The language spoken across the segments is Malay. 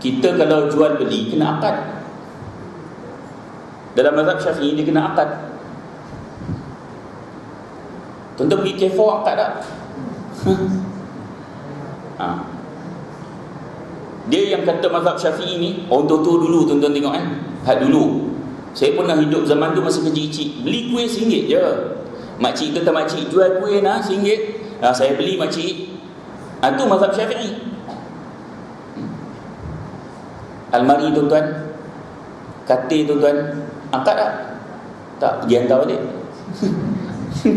Kita kalau jual beli kena akad. Dalam mazhab Syafi'i dia kena akad. Tuan-tuan pergi K4 akad tak? Dia yang kata mazhab Syafi'i ni, orang tua-tua dulu tuan-tuan tengok kan. Dulu saya pernah hidup zaman tu masa kecil-kecil, beli kuih RM1 je. Makcik kata, makcik jual kuih nak RM1. Saya beli makcik. Itu mazhab Syafi'i. Almari tuan-tuan, katil tuan-tuan, angkat tak? Tak, pergi hantar balik.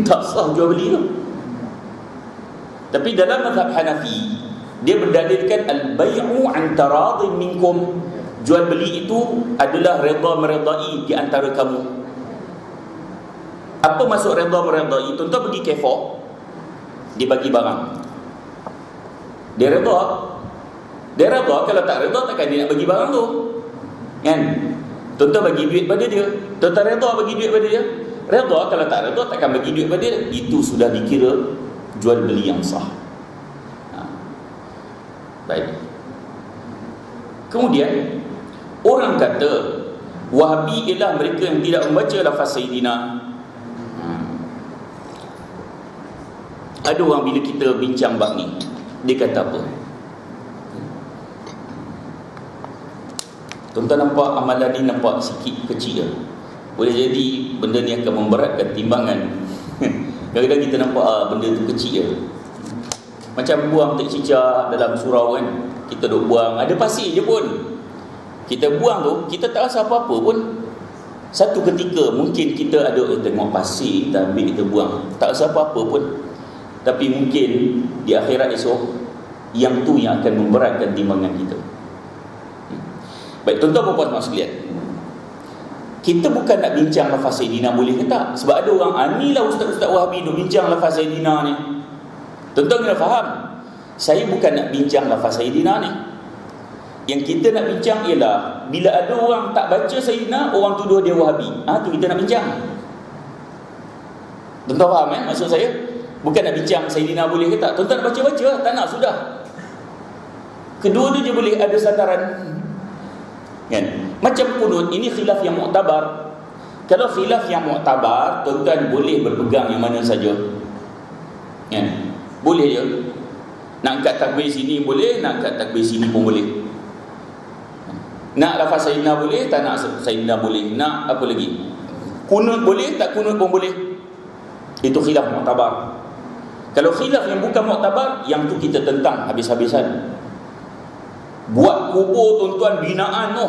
Tak sah jual beli tu. Tapi dalam mazhab Hanafi, dia berdalilkan al-bai'u an taradin minkum. Jual beli itu adalah redha meredai di antara kamu. Apa maksud redha meredai? Tuan-tuan pergi K4, dia bagi barang, dia redha. Dia redha, kalau tak redha takkan dia nak bagi barang tu, kan? Tuan-tuan bagi duit pada dia, tuan-tuan redha bagi duit pada dia. Redha, kalau tak redha takkan bagi duit pada dia. Itu sudah dikira jual beli yang sah. Baik. Kemudian orang kata Wahabi ialah mereka yang tidak membaca lafaz Sayyidina. Ada orang bila kita bincang bab ni, dia kata apa? Tuan-tuan nampak amalan ni nampak sikit kecil. Boleh jadi benda ni akan memberatkan timbangan. Kadang-kadang kita nampak benda tu kecil. Macam buang tak cicak dalam surau kan. Kita duk buang, ada pasir je pun. Kita buang tu, kita tak rasa apa-apa pun. Satu ketika mungkin kita ada tengok pasir, kita ambil, kita buang, tak rasa apa-apa pun. Tapi mungkin di akhirat esok, yang tu yang akan memberatkan timbangan kita. Baik, tuan-tuan puan-puan sekalian, kita bukan nak bincang lafaz Sayyidina boleh ke tak. Sebab ada orang, inilah ustaz-ustaz Wahabi duk bincang lafaz Sayyidina ni. Tuan-tuan kena faham, saya bukan nak bincang lafaz Sayyidina ni. Yang kita nak bincang ialah bila ada orang tak baca Sayyidina, orang tuduh dia Wahabi. Tu kita nak bincang. Tuan-tuan faham maksud saya? Bukan nak bincang Sayyidina boleh ke tak. Tuan-tuan nak baca-baca, tak nak sudah. Kedua-dua je boleh ada sandaran. Kan? Macam kunut, ini khilaf yang muktabar. Kalau khilaf yang muktabar, tuan-tuan boleh berpegang yang mana saja. Kan? Boleh je. Nak angkat takbir sini boleh, nak angkat takbir sini pun boleh. Nak lafaz Sayyidina boleh, tak nak Sayyidina boleh. Nak apa lagi? Kunut boleh, tak kunut pun boleh. Itu khilaf muktabar. Kalau khilaf yang bukan muktabar, yang tu kita tentang habis-habisan. Buat kubur tuan-tuan binaan tu,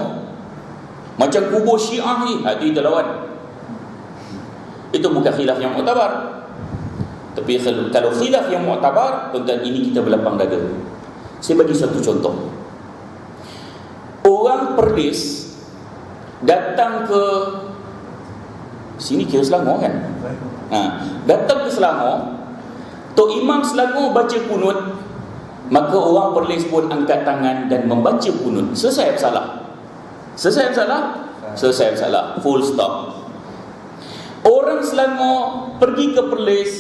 macam kubur Syiah ni, itu kita lawan. Itu bukan khilaf yang muktabar. Tapi kalau khilaf yang muktabar, tuan-tuan, ini kita berlapang dada. Saya bagi satu contoh. Orang Perlis datang ke sini, kira Selangor kan? Datang ke Selangor, Tok Imam Selangor baca kunut, maka orang Perlis pun angkat tangan dan membaca kunut. Selesai bersalah. Selesai bersalah? Selesai bersalah. Full stop. Orang Selangor pergi ke Perlis,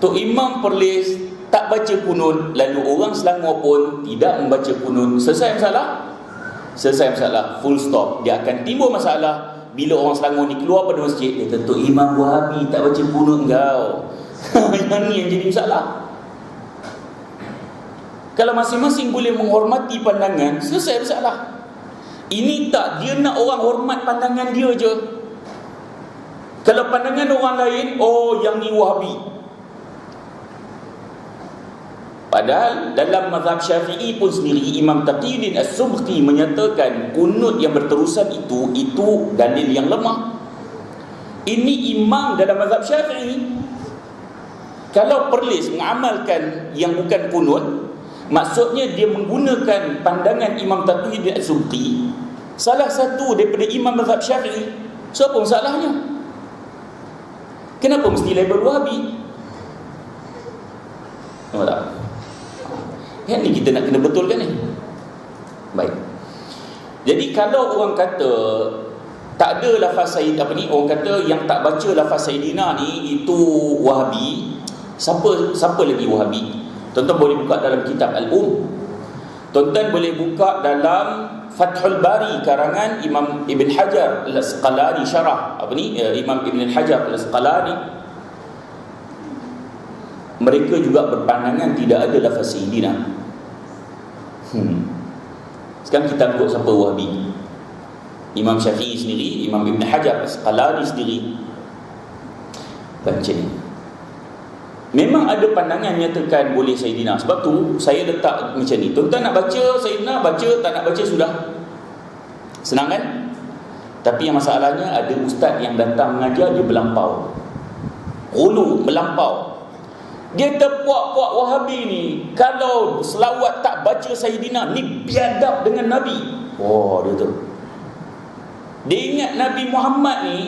Tok Imam Perlis tak baca kunut, lalu orang Selangor pun tidak membaca kunut. Selesai masalah? Selesai masalah. Full stop. Dia akan timbul masalah bila orang Selangor ni keluar pada masjid, dia kata, Tok Imam Wahabi tak baca kunut kau. Yang ni yang jadi masalah. Kalau masing-masing boleh menghormati pandangan, selesai masalah. Ini tak, dia nak orang hormat pandangan dia je. Kalau pandangan orang lain, yang ni Wahabi. Padahal dalam mazhab Syafi'i pun sendiri, Imam Taqiyuddin As-Subki menyatakan kunut yang berterusan itu dalil yang lemah. Ini imam dalam mazhab Syafi'i. Kalau Perlis mengamalkan yang bukan kunut, maksudnya dia menggunakan pandangan Imam Taqiyuddin As-Subki, salah satu daripada imam mazhab Syafi'i. So apa masalahnya? Kenapa mesti label Wahabi? Nampak tak? Yang ni kita nak kena betulkan ni. Baik. Jadi kalau orang kata tak ada lafaz Sayyid orang kata yang tak baca lafaz Sayyidina ni itu Wahabi. Siapa lagi Wahabi? Tuan-tuan boleh buka dalam kitab Al-Um. Tuan-tuan boleh buka dalam Fathul Bari karangan Imam Ibn Hajar Al-Asqalani, syarah Imam Ibn Hajar Al-Asqalani. Mereka juga berpandangan tidak ada lafaz Sayyidina. Sekarang kita ikut siapa Wahabi? Imam Syafi'i sendiri, Imam Ibn Hajar Al-Asqalani sendiri macam ni. Memang ada pandangan nyatakan boleh Sayyidina. Sebab tu saya letak macam ni. Tuan-tuan nak baca Sayyidina, baca. Tak nak baca sudah. Senang kan? Tapi yang masalahnya ada ustaz yang datang mengajar, dia berlampau. Ghulu, melampau. Dia terpuak-puak Wahabi ni, kalau selawat tak baca Sayyidina, ni biadab dengan Nabi. Oh, dia tu. Dia ingat Nabi Muhammad ni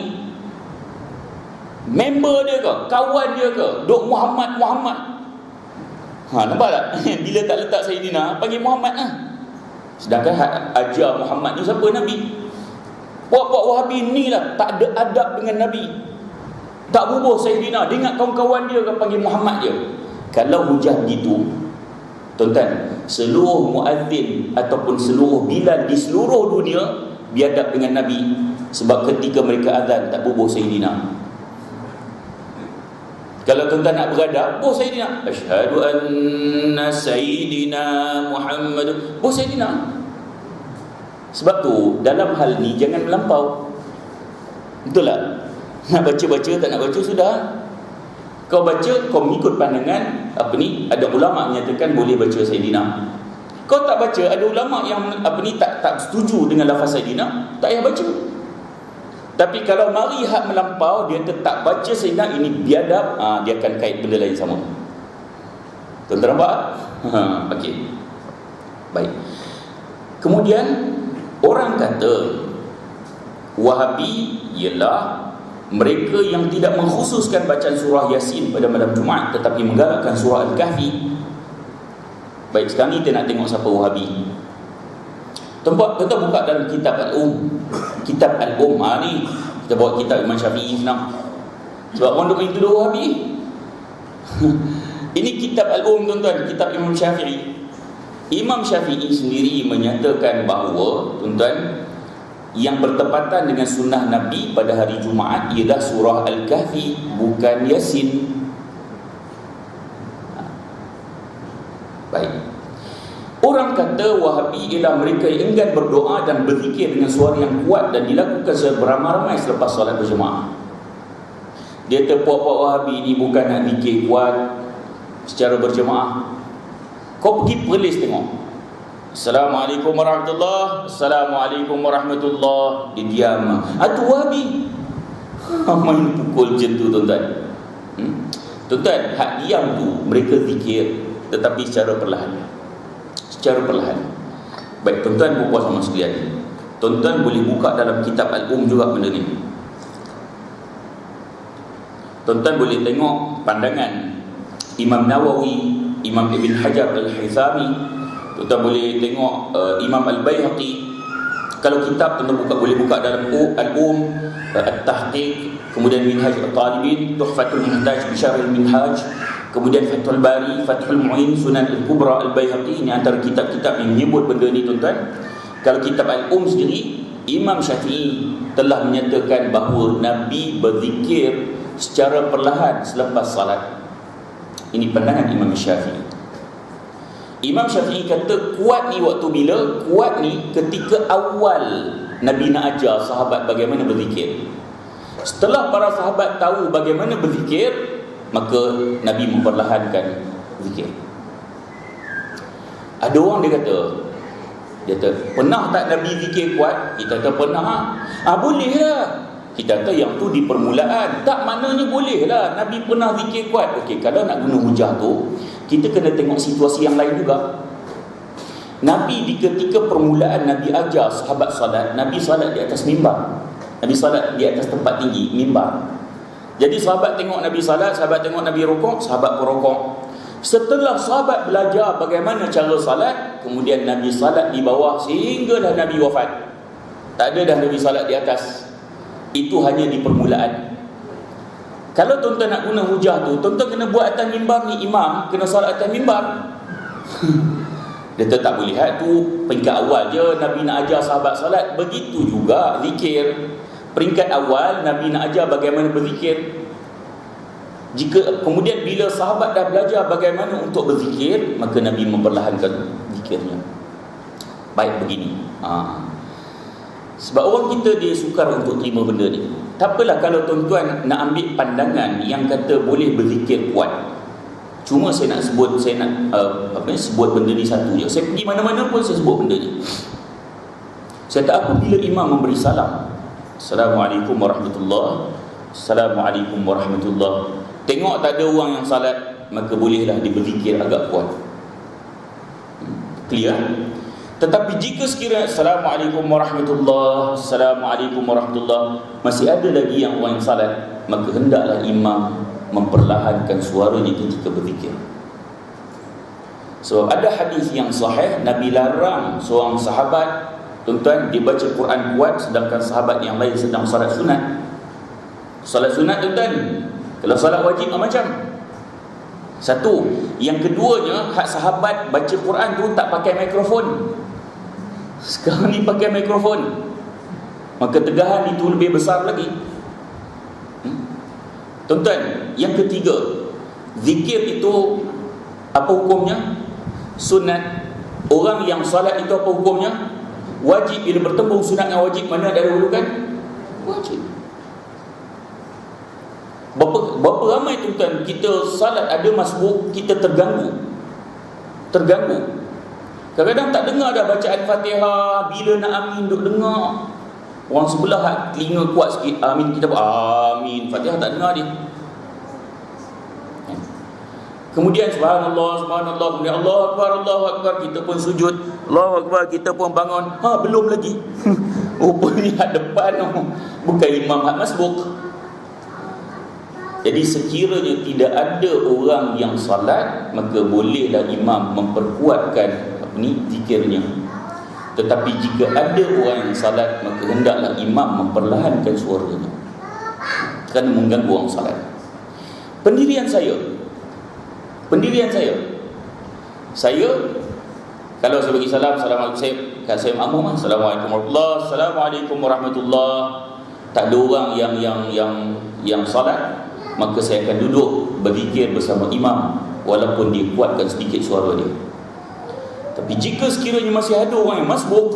member dia ke, kawan dia ke, duk Muhammad. Nampak tak? Bila tak letak Sayyidina, panggil Muhammad lah. Sedangkan ajar Muhammad ni siapa? Nabi. Puak-puak Wahabi ni lah tak ada adab dengan Nabi, tak bubuh Sayyidina. Dia ingat kawan-kawan dia akan panggil Muhammad je. Kalau hujah begitu, tuan-tuan, seluruh muazzin ataupun seluruh bilal di seluruh dunia biadab dengan Nabi. Sebab ketika mereka azan tak bubuh Sayyidina. Kalau tuan-tuan nak beradab, buh Sayyidina. Asyhadu anna Sayyidina Muhammad. Buh Sayyidina. Sebab tu dalam hal ni jangan melampau. Betul tak? Nak baca-baca, tak nak baca sudah. Kau baca, kau mengikut pandangan ada ulama menyatakan boleh baca Sayyidina. Kau tak baca, ada ulama yang tak setuju dengan lafaz Sayyidina, tak payah baca. Tapi kalau mari hak melampau, dia tetap baca Sayyidina, ini biadab, dia akan kait benda lain sama. Tuan-tuan nampak? Okey. Baik. Kemudian orang kata Wahabi ialah mereka yang tidak mengkhususkan bacaan surah Yasin pada malam Jumaat, tetapi menggalakkan surah Al-Kahfi. Baik, sekarang ni kita nak tengok siapa Wahabi. Tuan-tuan buka dalam kitab Kitab Al-Um. Ni kita bawa kitab Imam Syafi'i senang. Sebab orang duk main tuduh Wahabi. Ini kitab Al-Um, tuan-tuan, kitab Imam Syafi'i. Imam Syafi'i sendiri menyatakan bahawa, tuan-tuan, yang bertepatan dengan sunnah Nabi pada hari Jumaat ialah surah Al-Kahfi, bukan Yasin. Baik. Orang kata Wahabi ialah mereka yang enggan berdoa dan berzikir dengan suara yang kuat dan dilakukan secara beramai-ramai selepas solat berjemaah. Dia terpuak-puak Wahabi ni bukan nak zikir kuat secara berjemaah. Kau pergi perlis tengok. Assalamualaikum warahmatullahi, Assalamualaikum warahmatullahi. Dia diam. Itu Wahabi. Main pukul je tu, tuan-tuan. Tuan-tuan, hak diam tu mereka zikir, tetapi secara perlahan. Baik, tuan-tuan berpuas sama sekalian, tuan-tuan boleh buka dalam kitab Al-Um juga benda ni. Tuan-tuan boleh tengok pandangan Imam Nawawi, Imam Ibn Hajar Al-Haythami. Tuan-tuan boleh tengok Imam Al-Baihaqi. Kalau kitab tuan-tuan boleh buka dalam Al-Um, At-Tahqiq, kemudian Minhaj Al-Talibin, Tuhfatul Muhtaj bi Syarh Al-Minhaj, kemudian Fathul Bari, Fathul Mu'in, Sunan Al-Kubra Al-Baihaqi. Ini antara kitab-kitab yang menyebut benda ni, tuan-tuan. Kalau kitab Al-Um sendiri, Imam Syafi'i telah menyatakan bahawa Nabi berzikir secara perlahan selepas salat. Ini pandangan Imam Syafi'i. Imam Syafi'i kata kuat ni waktu bila? Kuat ni ketika awal Nabi nak ajar sahabat bagaimana berzikir. Setelah para sahabat tahu bagaimana berzikir, maka Nabi memperlahankan zikir. Ada orang dia kata, pernah tak Nabi zikir kuat? Kita kata pernah. Boleh lah. Kita kata yang tu di permulaan. Tak, maknanya boleh lah Nabi pernah zikir kuat. Okey, kalau nak guna hujah tu, kita kena tengok situasi yang lain juga. Nabi di ketika permulaan Nabi ajar sahabat salat, Nabi salat di atas mimbar. Nabi salat di atas tempat tinggi, mimbar. Jadi sahabat tengok Nabi salat, sahabat tengok Nabi rukuk, sahabat pun rukuk. Setelah sahabat belajar bagaimana cara salat, kemudian Nabi salat di bawah sehinggalah Nabi wafat. Tak ada dah Nabi salat di atas. Itu hanya di permulaan. Kalau tuan-tuan nak guna hujah tu, tuan-tuan kena buat atas mimbar ni imam, kena salat atas mimbar. Dia tak boleh lihat tu peringkat awal je Nabi nak ajar sahabat salat. Begitu juga zikir. Peringkat awal Nabi nak ajar bagaimana berzikir. Jika kemudian bila sahabat dah belajar bagaimana untuk berzikir, maka Nabi memperlahankan zikirnya. Baik begini. Sebab orang kita dia sukar untuk terima benda ni. Tak apalah kalau tuan-tuan nak ambil pandangan yang kata boleh berzikir kuat. Cuma saya nak sebut, sebut benda ni satu je. Saya pergi mana-mana pun saya sebut benda ni. Saya tak apabila imam memberi salam, Assalamualaikum warahmatullahi, Assalamualaikum warahmatullahi, tengok tak ada orang yang salat, maka bolehlah dia berzikir agak kuat. Clear? Tetapi jika sekiranya Assalamualaikum warahmatullahi, Assalamualaikum warahmatullahi, masih ada lagi yang orang yang salat, maka hendaklah imam memperlahankan suaranya ketika berzikir. Sebab ada hadis yang sahih, Nabi larang seorang sahabat, tuan-tuan, dia baca Quran kuat sedangkan sahabat yang lain sedang salat sunat. Salat sunat, tuan-tuan, kalau salat wajib macam satu. Yang keduanya, hak sahabat baca Quran tu tak pakai mikrofon. Sekarang ni pakai mikrofon, maka tegahan itu lebih besar lagi. Tuan-tuan, yang ketiga, zikir itu apa hukumnya? Sunat. Orang yang salat itu apa hukumnya? Wajib. Bila bertembung sunat dengan wajib, mana ada dahulukan? Wajib. Berapa ramai tuan-tuan kita salat ada masbuk, kita terganggu. Kadang-kadang tak dengar dah bacaan Fatihah, bila nak amin duk dengar. Orang sebelah telinga kuat sikit, amin, kita buat amin, Fatihah tak dengar dia. Kemudian subhanallah, subhanallah, kemudian Allahu akbar, kita pun sujud, Allahu akbar, kita pun bangun, belum lagi. Rupanya hak depan bukan imam, hak masbuk. Jadi sekiranya tidak ada orang yang salat, maka bolehlah imam memperkuatkan zikirnya. Tetapi jika ada orang yang salat, maka hendaklah imam memperlahankan suaranya, kerana mengganggu orang salat. Pendirian saya, kalau saya bagi salam, saya makmum, Assalamualaikum warahmatullahi, Assalamualaikum warahmatullahi, tak ada orang yang salat, maka saya akan duduk berzikir bersama imam walaupun dia kuatkan sedikit suara dia. Tapi jika sekiranya masih ada orang yang masbuk,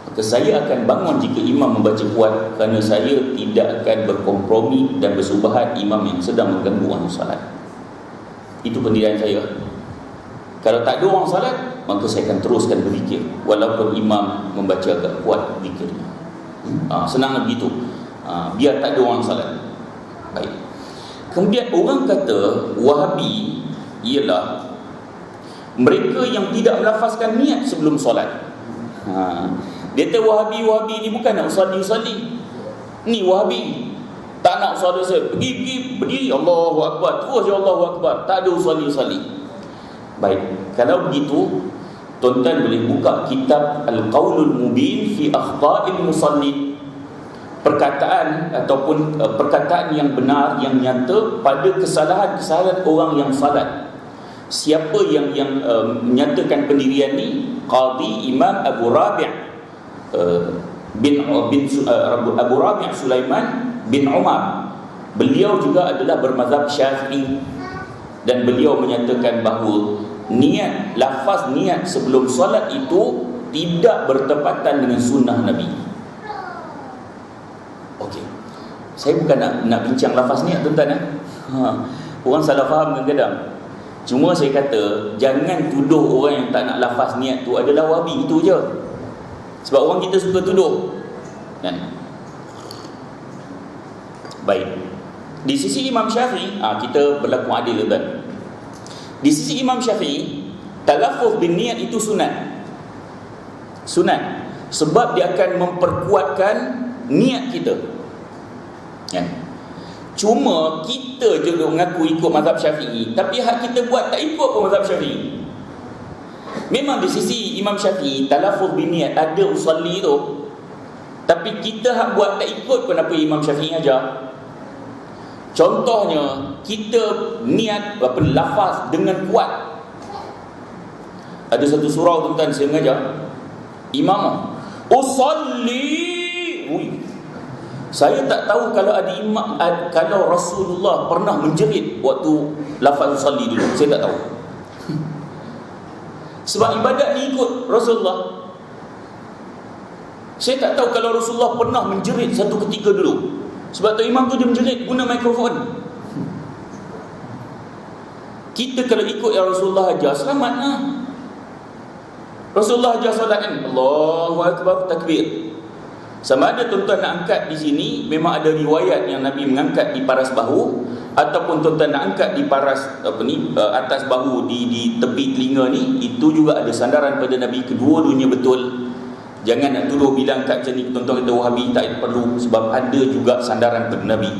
maka saya akan bangun jika imam membaca kuat, kerana saya tidak akan berkompromi dan bersubahat imam yang sedang mengganggu orang salat. Itu pendirian saya. Kalau tak ada orang salat, maka saya akan teruskan berzikir walaupun imam membaca agak kuat zikirnya. Senang begitu. Biar tak ada orang salat. Baik. Kemudian orang kata Wahabi ialah mereka yang tidak melafazkan niat sebelum solat. Dia kata Wahabi ni bukan nak usalli. Ni Wahabi tak nak usalli. Pergi berdiri, Allahu Akbar, terus je Allahu Akbar, tak ada usalli. Baik, kalau begitu tuan-tuan boleh buka kitab Al-Qaulul Mubin fi Akhta'il Musalli. Perkataan ataupun perkataan yang benar, yang nyata pada kesalahan-kesalahan orang yang salat. Siapa yang menyatakan pendirian ni? Qadi Imam Abu Rabi' Abu Rabi' Sulaiman bin Umar. Beliau juga adalah bermazhab Syafi'i, dan beliau menyatakan bahawa lafaz niat sebelum solat itu tidak bertepatan dengan sunnah Nabi. Okey, saya bukan nak bincang lafaz niat, tuan-tuan. Orang salah faham kadang-kadang. Cuma saya kata, jangan tuduh orang yang tak nak lafaz niat tu adalah Wahabi, itu je. Sebab orang kita suka tuduh, kan? Baik. Di sisi Imam Syafi'i, kita berlaku adil, tuan. Di sisi Imam Syafi'i, talaffuz bin niat itu sunat. Sebab dia akan memperkuatkan niat kita, kan? Cuma kita je mengaku ikut mazhab Syafi'i, tapi hak kita buat tak ikut pun mazhab Syafi'i. Memang di sisi Imam Syafi'i talaffuz bin niat ada usalli tu, tapi kita hak buat tak ikut pun apa Imam Syafi'i ajar. Contohnya, kita niat lafaz dengan kuat. Ada satu surau tuan-tuan saya mengajar, imam usalli. Saya tak tahu kalau ada imam, kalau Rasulullah pernah menjerit waktu lafaz usalli dulu. Saya tak tahu. Sebab ibadat ni ikut Rasulullah. Saya tak tahu kalau Rasulullah pernah menjerit satu ketika dulu. Sebab tu imam tu dia menjerit guna mikrofon. Kita kalau ikut yang Rasulullah ajar, selamatlah. Rasulullah ajar solat kan, Allahu Akbar, takbir. Sama ada tuan-tuan nak angkat di sini, memang ada riwayat yang Nabi mengangkat di paras bahu, ataupun tuan-tuan nak angkat di paras atas bahu, di tepi telinga ni, itu juga ada sandaran pada Nabi. Kedua-duanya betul. Jangan nak tuduh bila angkat macam ni tuan-tuan kata Wahabi, tak perlu, sebab ada juga sandaran pada Nabi.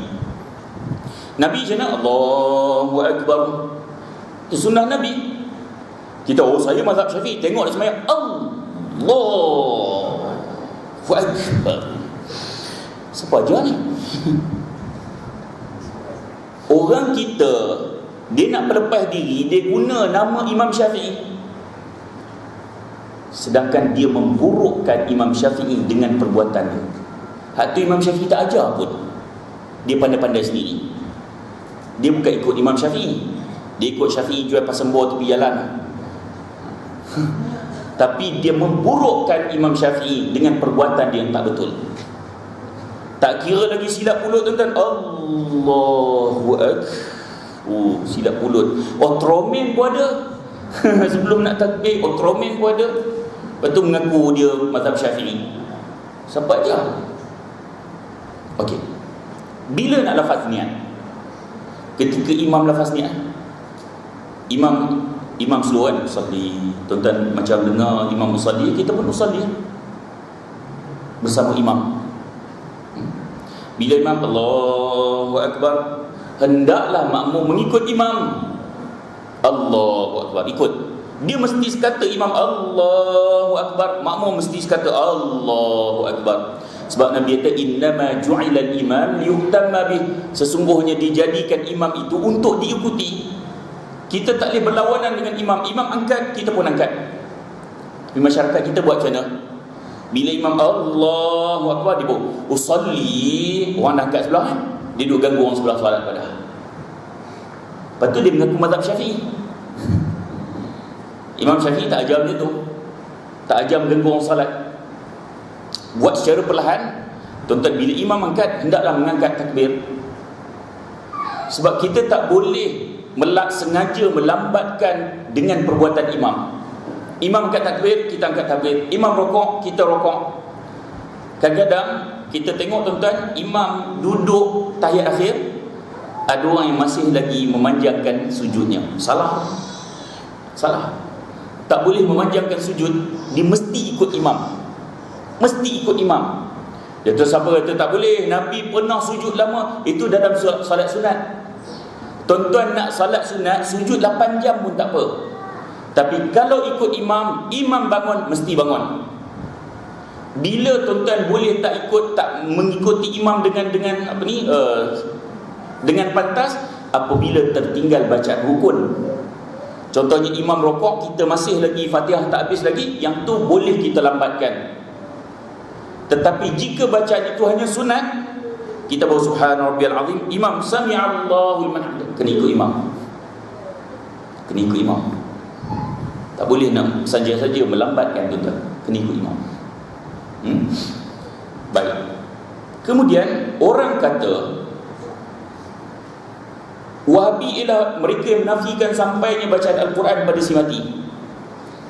Nabi macam mana? Allahu Akbar. Itu sunnah Nabi. Kita, saya mazhab Syafi'i, tengok dia sembahyang Allahu Akbar. Siapa ajar ni? Orang kita, dia nak berlepas diri, dia guna nama Imam Syafi'i, sedangkan dia memburukkan Imam Syafi'i dengan perbuatan dia. Hak tu Imam Syafi'i tak ajar pun. Dia pandai-pandai sendiri. Dia bukan ikut Imam Syafi'i. Dia ikut Syafi'i jual pasembur tepi jalan. Tapi dia memburukkan Imam Syafi'i dengan perbuatan dia yang tak betul. Tak kira lagi silap mulut tuan-tuan. Allahu Akbar. Silap mulut. Otromen pun ada. Sebelum nak takbir, otromen pun ada. Lepas tu mengaku dia mazhab Syafi'i. Siapa aja? Okey. Bila nak lafaz niat? Ketika imam lafaz niat. Imam slow kan, usalli. Tuan-tuan macam dengar imam usalli, kita pun usalli bersama imam. Bila imam Allahu Akbar, hendaklah makmum mengikut imam. Allahu Akbar, ikut. Dia mesti sekata imam Allahu Akbar, makmum mesti sekata Allahu Akbar. Sebab Nabi kata innama ju'ilal imam liyutamma bih. Sesungguhnya dijadikan imam itu untuk diikuti. Kita tak boleh berlawanan dengan imam. Imam angkat, kita pun angkat. Di masyarakat kita buat macam mana? Bila imam Allahu Akbar, dia pun usalli, orang dah angkat sebelah kan? Dia duduk ganggu orang sebelah solat pada. Lepas tu dia mengaku mazhab Syafi'i. Imam Syafi'i tak ajar macam tu. Tak ajar mengganggu orang solat. Buat secara perlahan. Tuan-tuan, bila imam angkat, hendaklah mengangkat takbir. Sebab kita tak boleh sengaja melambatkan dengan perbuatan imam. Imam angkat takbir, kita angkat takbir. Imam rokok, kita rokok. Kadang-kadang kita tengok tuan-tuan, imam duduk tahiyat akhir, ada orang yang masih lagi memanjangkan sujudnya. Salah. Tak boleh memanjangkan sujud. Dia mesti ikut imam. Mesti ikut imam. Dia tu siapa kata tak boleh, Nabi pernah sujud lama. Itu dalam solat sunat. Tuan-tuan nak salat sunat, sujud 8 jam pun tak apa. Tapi kalau ikut imam, imam bangun, mesti bangun. Bila tuan-tuan boleh tak mengikuti imam dengan pantas, apabila tertinggal bacaan rukun. Contohnya imam rokok, kita masih lagi Fatihah tak habis lagi, yang tu boleh kita lambatkan. Tetapi jika bacaan itu hanya sunat, kita bawa subhana rabbiyal azim, imam sami'allahu liman hamidah, kena ikut imam. Tak boleh nak saja-saja melambatkan tuan-tuan. Kena ikut imam. Baik. Kemudian orang kata Wahabi ialah mereka yang menafikan sampainya bacaan Al-Quran pada si mati.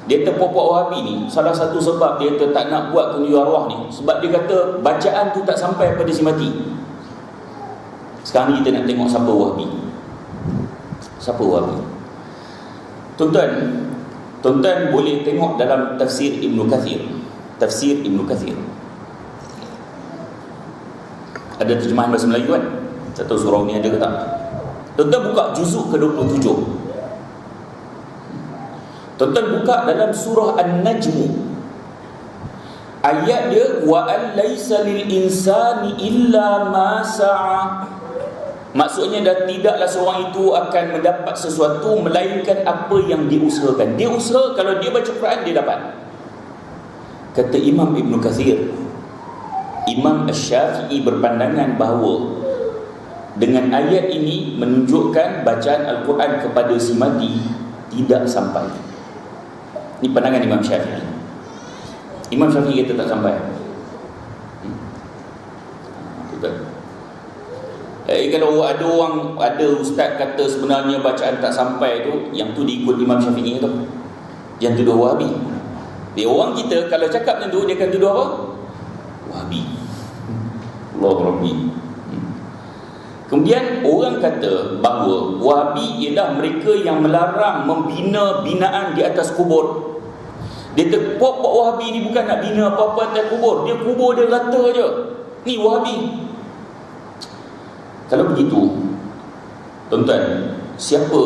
Dia kata pokok Wahabi ni, salah satu sebab dia kata tak nak buat kunjung arwah ni, sebab dia kata bacaan tu tak sampai pada si mati. Sekarang ni kita nak tengok siapa Wahabi. Siapa Wahabi? Tuan-tuan boleh tengok dalam tafsir Ibn Kathir. Tafsir Ibn Kathir. Ada terjemahan bahasa Melayu kan? Tak tahu surau ni ada ke tak? Tuan-tuan buka juzuk ke-27. Tuan-tuan buka dalam surah An-Najm. Ayat dia wa an laisa lil insani illa ma sa'a. Maksudnya dah tidaklah seorang itu akan mendapat sesuatu melainkan apa yang dia usahakan. Dia usaha, kalau dia baca Quran dia dapat. Kata Imam Ibn Kathir, Imam Asy-Syafi'i berpandangan bahawa dengan ayat ini menunjukkan bacaan Al-Quran kepada si mati tidak sampai. Ini pandangan Imam Syafi'i. Imam Syafi'i kata tak sampai. Betul. Kalau ada ustaz kata sebenarnya bacaan tak sampai tu, yang tu diikut Imam Syafi'i tu. Yang tuduh Wahabi. Dia orang kita kalau cakap macam tu dia akan tuduh apa? Wahabi. Allah Rabbi. Kemudian orang kata bahawa Wahabi ialah mereka yang melarang membina binaan di atas kubur. Dia kata pok Wahabi ni bukan nak bina apa-apa atas kubur, dia kubur dia rata je. Ni Wahabi. Kalau begitu, tuan-tuan, siapa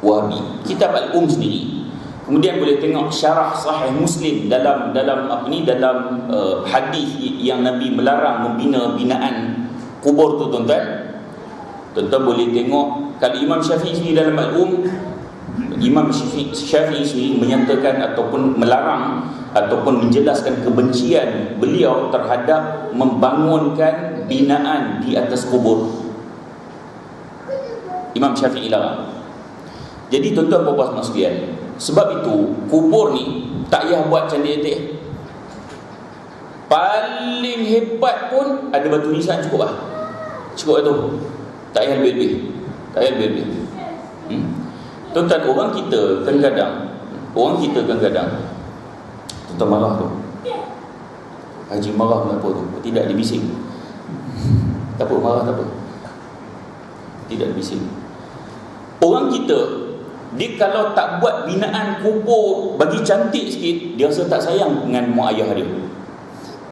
Wahabi? Kitab Al-Um sendiri. Kemudian boleh tengok syarah Sahih Muslim dalam hadis yang Nabi melarang membina binaan kubur tu, tuan-tuan. Tuan-tuan boleh tengok kalau Imam Syafi'i sendiri dalam Al-Um, Imam Syafi'i sendiri menyatakan ataupun melarang ataupun menjelaskan kebencian beliau terhadap membangunkan binaan di atas kubur. Imam Syafi'i larang. Jadi tuan-tuan puan-puan sekalian, sebab itu kubur ni tak payah buat cantik-cantik. Paling hebat pun ada batu nisan cukup lah. Cukup tu. Tak payah lebih-lebih. Tak payah lebih-lebih. Tuan-tuan, orang kita kadang-kadang tuan-tuan marah tu. Haji marah kenapa tu? Tidak dibising. Tak apa, marah tak apa. Tidak dibising. Orang kita, dia kalau tak buat binaan kubur bagi cantik sikit, dia rasa tak sayang dengan mak ayah dia.